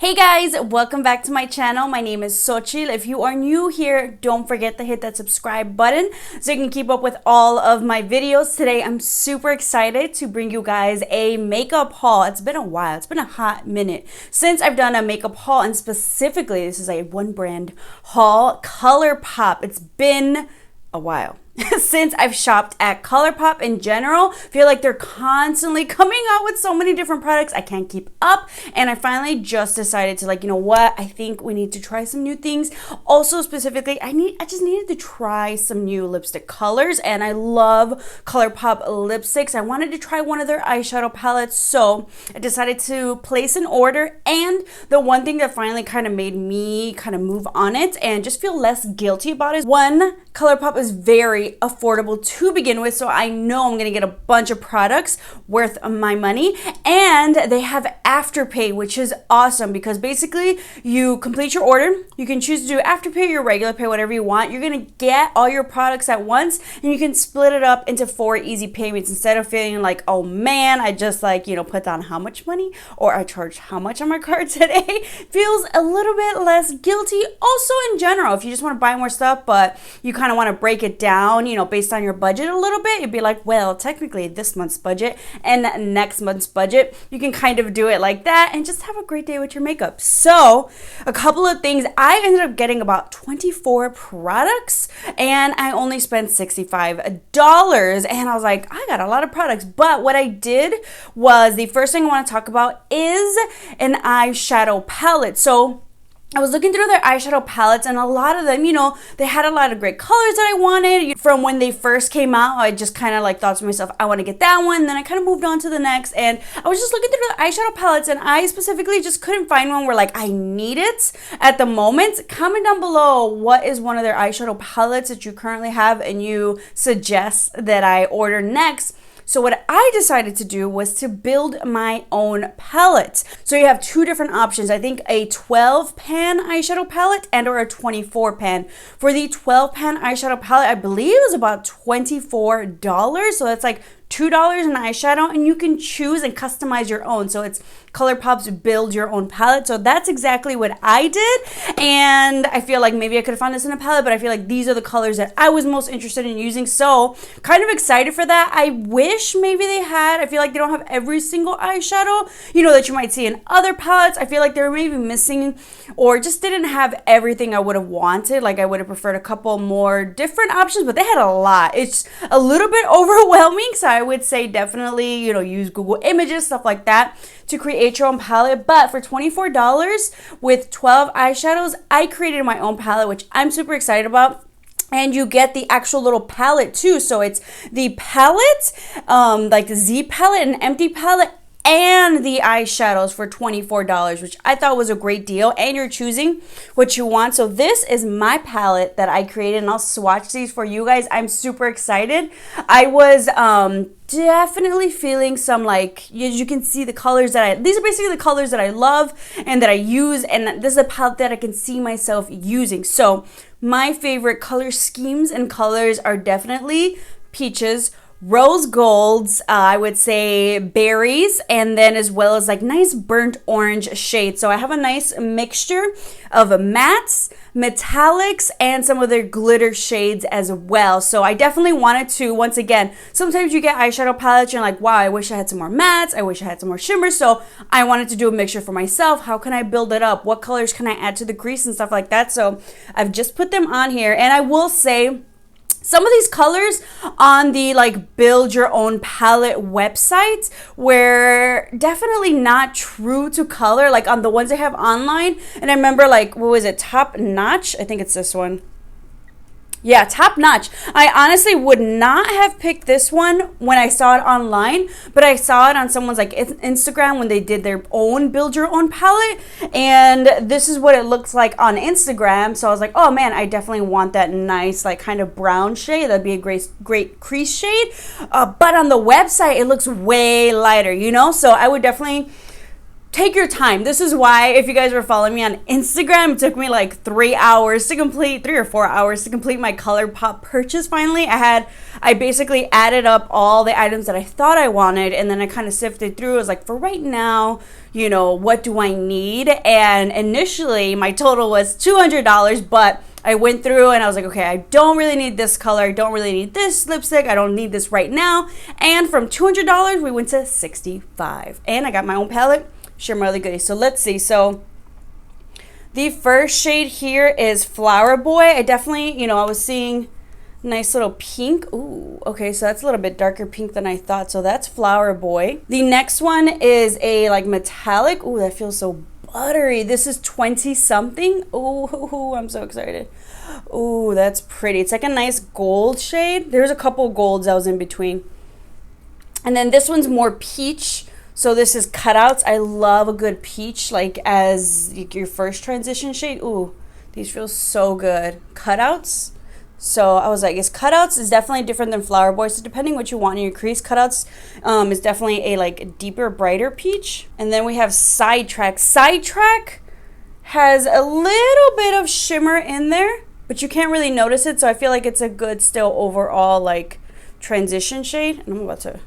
Hey guys, welcome back to my channel. My name is Xochitl. If you are new here, don't forget to hit that subscribe button so you can keep up with all of my videos. Today, I'm super excited to bring you guys a makeup haul. It's been a while. It's been a hot minute since I've done a makeup haul, and specifically, this is a one brand haul, Colourpop. It's been a while since I've shopped at Colourpop in general. I feel like they're constantly coming out with so many different products. I can't keep up, and I finally just decided to, you know what, I think we need to try some new things. Also, specifically, I just needed to try some new lipstick colors, and I love Colourpop lipsticks. I wanted to try one of their eyeshadow palettes, so I decided to place an order. And the one thing that finally kind of made me kind of move on it and just feel less guilty about it, one, Colourpop is very affordable to begin with, so I know I'm gonna get a bunch of products worth my money. And they have Afterpay, which is awesome because basically you complete your order, you can choose to do Afterpay, your regular pay, whatever you want. You're gonna get all your products at once, and you can split it up into 4 easy payments instead of feeling like, oh man, I just put down how much money or I charged how much on my card today. Feels a little bit less guilty. Also, in general, if you just want to buy more stuff but you kind of want to break it down, based on your budget a little bit, you'd be like, well, technically this month's budget and next month's budget, you can kind of do it like that and just have a great day with your makeup. So a couple of things, I ended up getting about 24 products and I only spent $65, and I was like, I got a lot of products. But what I did was, the first thing I want to talk about is an eyeshadow palette. So I was looking through their eyeshadow palettes, and a lot of them, they had a lot of great colors that I wanted. From when they first came out, I just kind of thought to myself, I want to get that one. Then I kind of moved on to the next, and I was just looking through the eyeshadow palettes, and I specifically just couldn't find one where I need it at the moment. Comment down below what is one of their eyeshadow palettes that you currently have and you suggest that I order next. So what I decided to do was to build my own palette. So you have two different options. I think a 12 pan eyeshadow palette and or a 24 pan. For the 12 pan eyeshadow palette, I believe it was about $24. So that's like $2 in eyeshadow, and you can choose and customize your own. So it's Colourpop's build your own palette. So that's exactly what I did, and I feel like maybe I could have found this in a palette, but I feel like these are the colors that I was most interested in using. So kind of excited for that. I wish maybe they had, I feel like they don't have every single eyeshadow, that you might see in other palettes. I feel like they were maybe missing or just didn't have everything I would have wanted. I would have preferred a couple more different options, but they had a lot. It's a little bit overwhelming, so I would say definitely, use Google Images, stuff like that, to create your own palette. But for $24 with 12 eyeshadows, I created my own palette, which I'm super excited about. And you get the actual little palette too. So it's the palette, the Z palette, an empty palette, and the eyeshadows for $24, which I thought was a great deal. And you're choosing what you want. So this is my palette that I created, and I'll swatch these for you guys. I'm super excited. I was definitely feeling some, as you can see, the colors that these are basically the colors that I love and that I use, and this is a palette that I can see myself using. So my favorite color schemes and colors are definitely peaches, rose golds, I would say berries, and then as well as nice burnt orange shades. So I have a nice mixture of mattes, metallics, and some of their glitter shades as well. So I definitely wanted to, once again, sometimes you get eyeshadow palettes, you're like, wow, I wish I had some more mattes, I wish I had some more shimmers. So I wanted to do a mixture for myself. How can I build it up? What colors can I add to the crease and stuff like that? So I've just put them on here, and I will say, some of these colors on the build your own palette website were definitely not true to color, on the ones I have online. And I remember what was it, Top Notch? I think it's this one. Yeah, Top Notch. I honestly would not have picked this one when I saw it online, but I saw it on someone's Instagram when they did their own build your own palette, and this is what it looks like on Instagram. So I was like, oh man, I definitely want that nice kind of brown shade. That'd be a great crease shade. But on the website, it looks way lighter, So I would definitely take your time. This is why, if you guys were following me on Instagram, it took me like 3 hours to complete, 3 or 4 hours to complete my Colourpop purchase finally. I basically added up all the items that I thought I wanted, and then I kind of sifted through. I was like, for right now, you know, what do I need? And initially, my total was $200, but I went through and I was like, okay, I don't really need this color. I don't really need this lipstick. I don't need this right now. And from $200, we went to $65. And I got my own palette. Share my other goodies. So let's see. So the first shade here is Flower Boy. I definitely, you know, I was seeing nice little pink. Ooh, okay, so that's a little bit darker pink than I thought. So that's Flower Boy. The next one is a like metallic. Ooh, that feels so buttery. This is 20 something. Ooh, I'm so excited. Ooh, that's pretty. It's like a nice gold shade. There's a couple golds I was in between. And then this one's more peach. So this is Cutouts. I love a good peach, like as your first transition shade. Ooh, these feel so good. Cutouts. So I was like, Cutouts is definitely different than Flower Boy. So depending what you want in your crease, Cutouts is definitely a like deeper, brighter peach. And then we have Sidetrack. Sidetrack has a little bit of shimmer in there, but you can't really notice it. So I feel like it's a good still overall like transition shade. And I'm about to...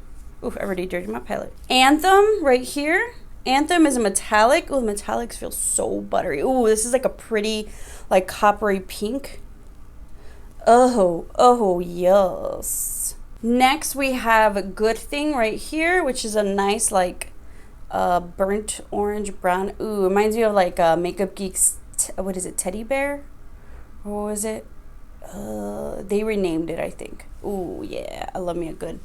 Ooh, I already dirtied my palette. Anthem right here. Anthem is a metallic. Oh, the metallics feel so buttery. Ooh, this is like a pretty, like coppery pink. Oh, yes. Next, we have Good Thing right here, which is a nice, like, burnt orange brown. Ooh, reminds me of like Makeup Geek's, what is it, Teddy Bear? Or what was it? They renamed it, I think. Ooh, yeah, I love me a good.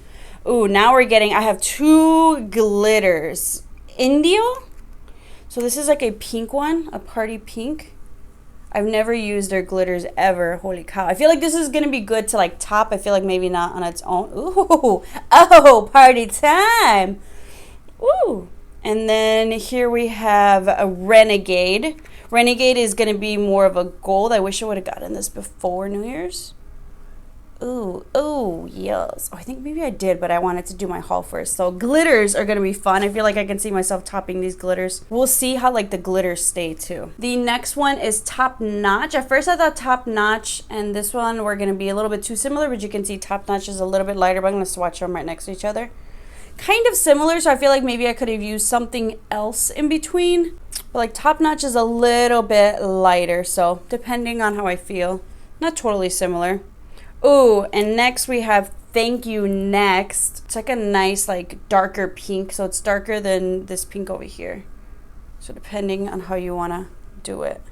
Ooh, now we're getting, I have 2 glitters. Indio. So this is like a pink one, a party pink. I've never used their glitters ever. Holy cow. I feel like this is going to be good to like top. I feel like maybe not on its own. Ooh, oh, party time. Ooh. And then here we have a Renegade. Renegade is going to be more of a gold. I wish I would have gotten this before New Year's. Ooh, yes. Oh, I think maybe I did, but I wanted to do my haul first. So glitters are going to be fun. I feel like I can see myself topping these glitters. We'll see how like the glitters stay too. The next one is Top Notch. At first I thought Top Notch and this one were going to be a little bit too similar, but you can see Top Notch is a little bit lighter, but I'm going to swatch them right next to each other. Kind of similar, so I feel like maybe I could have used something else in between. But like Top Notch is a little bit lighter, so depending on how I feel. Not totally similar. Ooh, and next we have Thank You Next. It's like a nice, like, darker pink. So it's darker than this pink over here. So depending on how you want to do it.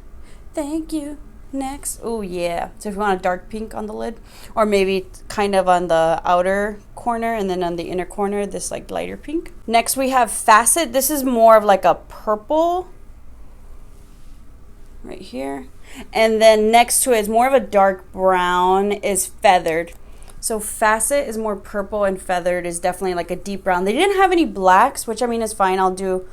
Thank You Next. Ooh, yeah. So if you want a dark pink on the lid. Or maybe kind of on the outer corner. And then on the inner corner, this, like, lighter pink. Next we have Facet. This is more of, like, a purple. Right here. And then next to it is more of a dark brown is Feathered. So Facet is more purple and Feathered is definitely like a deep brown. They didn't have any blacks, which I mean is fine. I'll do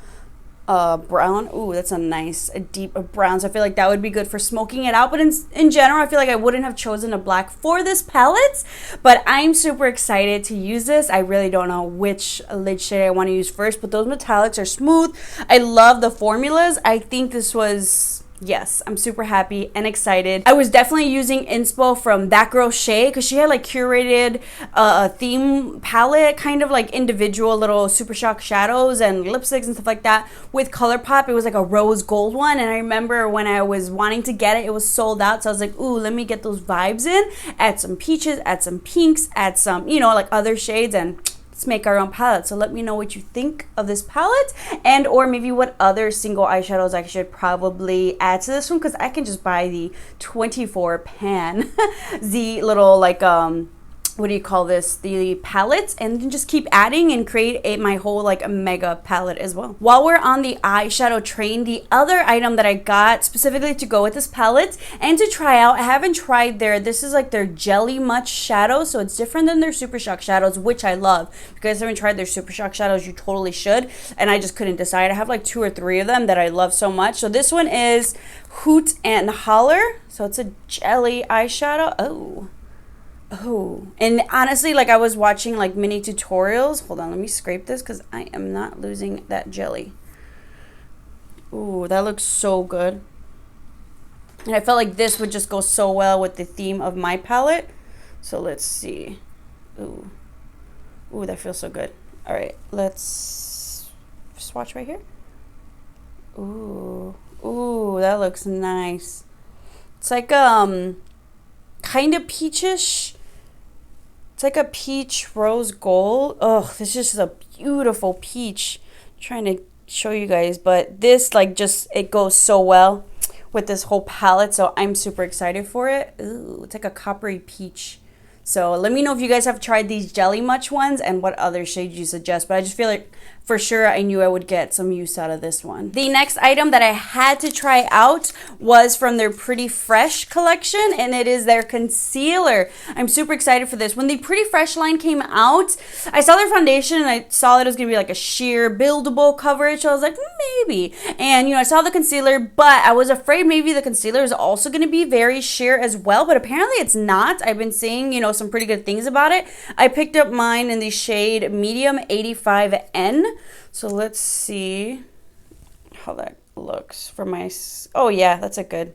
brown. Ooh, that's a nice, a deep brown. So I feel like that would be good for smoking it out. But in general, I feel like I wouldn't have chosen a black for this palette. But I'm super excited to use this. I really don't know which lid shade I want to use first. But those metallics are smooth. I love the formulas. I think this was... Yes, I'm super happy and excited. I was definitely using inspo from That Girl Shay because she had like curated a theme palette, kind of like individual little Super Shock shadows and lipsticks and stuff like that. With Colourpop, it was like a rose gold one. And I remember when I was wanting to get it, it was sold out. So I was like, ooh, let me get those vibes in. Add some peaches, add some pinks, add some, you know, like other shades and... Let's make our own palette. So let me know what you think of this palette and or maybe what other single eyeshadows I should probably add to this one because I can just buy the 24 pan the little like what do you call this, the palettes, and then just keep adding and create my whole like mega palette as well. While we're on the eyeshadow train, the other item that I got specifically to go with this palette and to try out, I haven't tried this is like their Jelly Much shadow, so it's different than their Super Shock shadows, which I love. If you guys haven't tried their Super Shock shadows, you totally should, and I just couldn't decide. I have like 2 or 3 of them that I love so much. So this one is Hoot and Holler, so it's a jelly eyeshadow. Oh, and honestly, like I was watching like mini tutorials. Hold on, let me scrape this because I am not losing that jelly. Ooh, that looks so good. And I felt like this would just go so well with the theme of my palette. So let's see. Ooh. Ooh, that feels so good. All right, let's swatch right here. Ooh. Ooh, that looks nice. It's like kind of peachish. It's like a peach rose gold. Oh, this is just a beautiful peach. I'm trying to show you guys, but this like just, it goes so well with this whole palette, so I'm super excited for it. Ooh, it's like a coppery peach. So let me know if you guys have tried these Jelly Much ones and what other shades you suggest. But I just feel like for sure I knew I would get some use out of this one. The next item that I had to try out was from their Pretty Fresh collection, and it is their concealer. I'm super excited for this. When the Pretty Fresh line came out, I saw their foundation and I saw that it was gonna be like a sheer buildable coverage. So I was like, maybe. And you know, I saw the concealer, but I was afraid maybe the concealer is also gonna be very sheer as well. But apparently it's not. I've been seeing, you know, some pretty good things about it. I picked up mine in the shade Medium 85N. So let's see how that looks for my, oh yeah, that's a good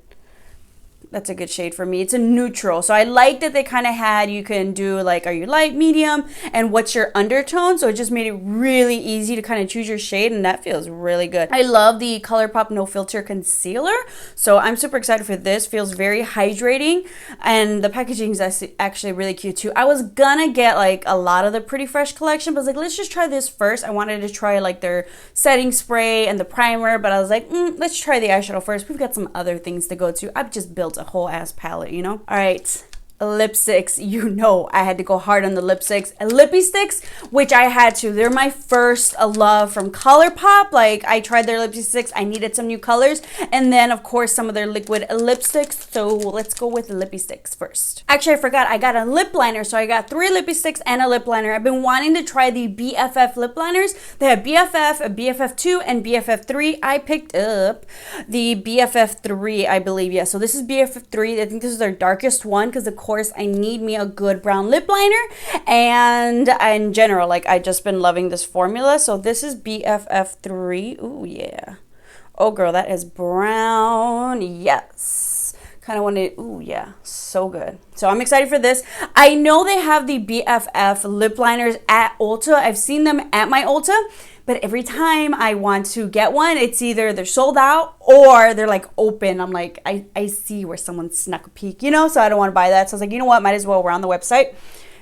shade for me. It's a neutral. So I like that they kind of had, you can do like, are you light, medium, and what's your undertone? So it just made it really easy to kind of choose your shade, and that feels really good. I love the Colourpop No Filter Concealer. So I'm super excited for this. Feels very hydrating, and the packaging is actually really cute too. I was gonna get like a lot of the Pretty Fresh collection, but I was like, let's just try this first. I wanted to try like their setting spray and the primer, but I was like, let's try the eyeshadow first. We've got some other things to go to. I've just built a whole ass palette, you know. All right, lipsticks. You know I had to go hard on the lipsticks. Lippy sticks, which I had to. They're my first love from Colourpop. Like, I tried their lippy sticks. I needed some new colors, and then of course some of their liquid lipsticks. So let's go with the lippy sticks first. Actually, I forgot, I got a lip liner. So I got 3 lippy sticks and a lip liner. I've been wanting to try the BFF lip liners. They have BFF, a BFF2, and BFF3. I picked up the BFF3, I believe. Yeah, so this is BFF3. I think this is their darkest one because of course I need me a good brown lip liner, and in general, like, I just been loving this formula. So this is BFF3. Ooh yeah. Oh girl, that is brown. Yes. Kind of wanted, ooh yeah, so good. So I'm excited for this. I know they have the BFF lip liners at Ulta. I've seen them at my Ulta, but every time I want to get one, it's either they're sold out or they're like open. I'm like, I see where someone snuck a peek, you know, so I don't want to buy that. So I was like, you know what, might as well, we're on the website.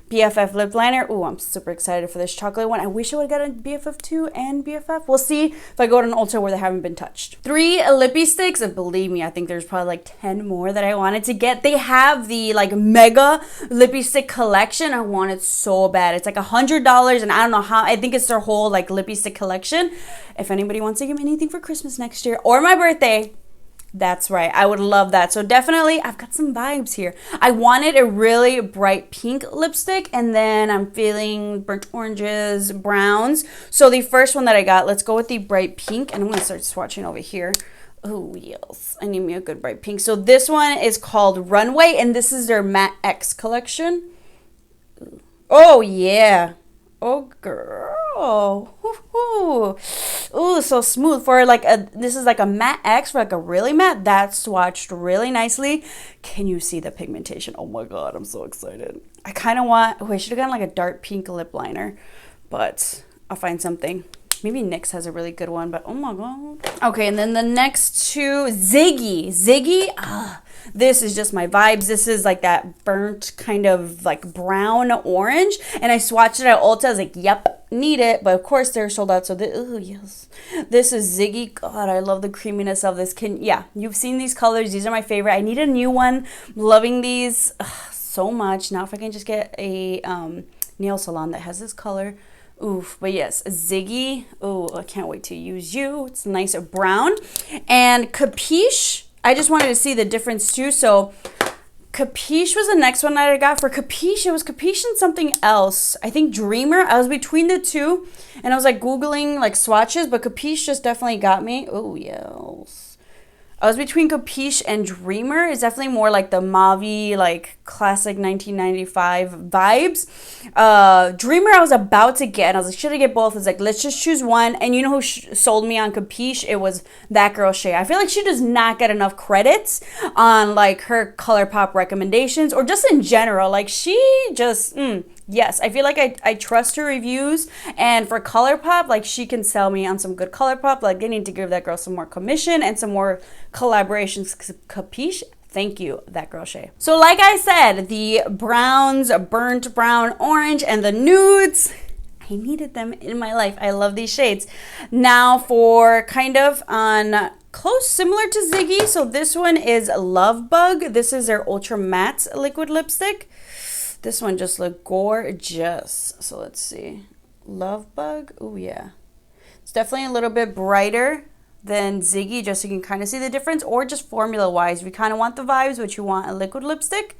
BFF lip liner. Ooh, I'm super excited for this chocolate one. I wish I would have got a BFF2 and BFF. We'll see if I go to an Ulta where they haven't been touched. 3 lippy sticks, and believe me, I think there's probably like 10 more that I wanted to get. They have the like mega lippy stick collection. I want it so bad. It's like $100, and I don't know how. I think it's their whole like lippy stick collection. If anybody wants to give me anything for Christmas next year or my birthday, that's right, I would love that. So definitely, I've got some vibes here. I wanted a really bright pink lipstick, and then I'm feeling burnt oranges, browns. So the first one that I got, let's go with the bright pink, and I'm gonna start swatching over here. Oh yes, I need me a good bright pink. So this one is called Runway, and this is their Matte X collection. Oh yeah. Oh girl. Ooh, so smooth for like a, this is like a matte X for like a really matte. That's swatched really nicely. Can you see the pigmentation? Oh my god, I'm so excited. I kind of want, oh, I should have gotten like a dark pink lip liner, but I'll find something. Maybe NYX has a really good one, but oh my god. Okay, and then the next two, Ziggy. This is just my vibes. This is like that burnt kind of like brown orange, and I swatched it at Ulta. I was like, yep, need it, but of course they're sold out. So oh yes, this is Ziggy. God, I love the creaminess of this. Yeah, you've seen these colors. These are my favorite. I need a new one. Loving these so much. Now if I can just get a nail salon that has this color. Oof, but yes, Ziggy. Oh, I can't wait to use you. It's nice brown. And Capiche, I just wanted to see the difference too. So Capiche was the next one that I got. For Capiche, it was Capiche and something else. I think Dreamer. I was between the two, and I was like Googling like swatches, but Capiche just definitely got me. Oh, yes. I was between Capiche and Dreamer. It's definitely more like the mauve, like classic 1995 vibes. Dreamer I was about to get, and I was like, should I get both? I was like, let's just choose one. And you know who sold me on Capiche? It was that girl Shay. I feel like she does not get enough credits on like her Colourpop recommendations, or just in general. Like she just yes, I feel like I trust her reviews, and for Colourpop, like she can sell me on some good Colourpop. Like they need to give that girl some more commission and some more collaborations. Capiche? Thank you, that girl Shay. So like I said, the browns, burnt brown, orange, and the nudes, I needed them in my life. I love these shades. Now for kind of on close, similar to Ziggy. So this one is Love Bug. This is their Ultra Matte liquid lipstick. This one just looked gorgeous. So let's see. Love Bug. Oh yeah. It's definitely a little bit brighter than Ziggy, just so you can kind of see the difference, or just formula wise, if you kind of want the vibes but you want a liquid lipstick,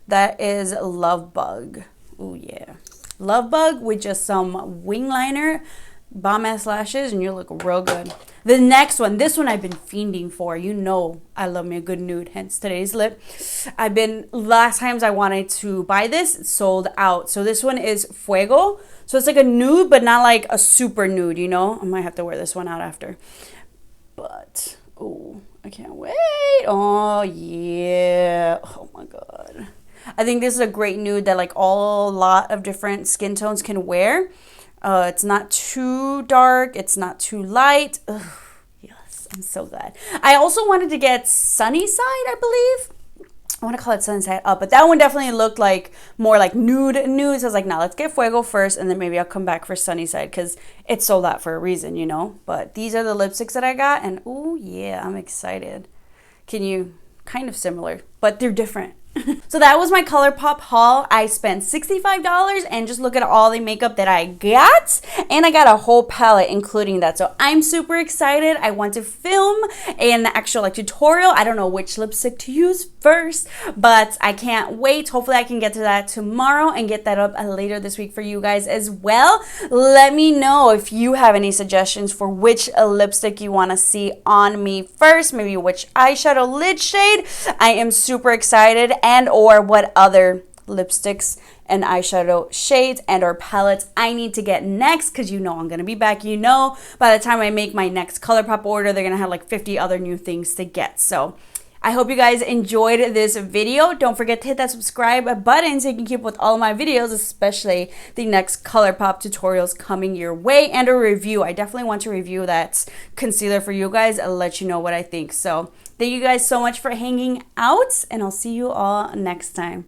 that is Love Bug. Oh yeah, Love Bug with just some wing liner, bomb ass lashes, and you look real good. The next one, this one I've been fiending for. You know I love me a good nude, hence today's lip. Last times I wanted to buy this, it's sold out. So this one is Fuego. So it's like a nude, but not like a super nude, you know? I might have to wear this one out after. But, oh, I can't wait. Oh, yeah. Oh, my God. I think this is a great nude that, like, a lot of different skin tones can wear. It's not too dark. It's not too light. Ugh, yes, I'm so glad. I also wanted to get Sunnyside, I believe. I want to call it Sunset Up, but that one definitely looked like more like nude. So I was like, nah, let's get Fuego first, and then maybe I'll come back for Sunnyside, because it's sold out for a reason, you know. But these are the lipsticks that I got, and oh yeah, I'm excited. Kind of similar, but they're different. So that was my Colourpop haul. I spent $65, and just look at all the makeup that I got, and I got a whole palette including that. So I'm super excited. I want to film an actual like tutorial. I don't know which lipstick to use first, but I can't wait. Hopefully I can get to that tomorrow and get that up later this week for you guys as well. Let me know if you have any suggestions for which lipstick you want to see on me first, maybe which eyeshadow lid shade. I am super excited, and or what other lipsticks and eyeshadow shades and or palettes I need to get next, because you know I'm gonna be back. You know by the time I make my next Colourpop order, they're gonna have like 50 other new things to get. So I hope you guys enjoyed this video. Don't forget to hit that subscribe button so you can keep up with all of my videos, especially the next Colourpop tutorials coming your way, and a review. I definitely want to review that concealer for you guys and let you know what I think. So thank you guys so much for hanging out, and I'll see you all next time.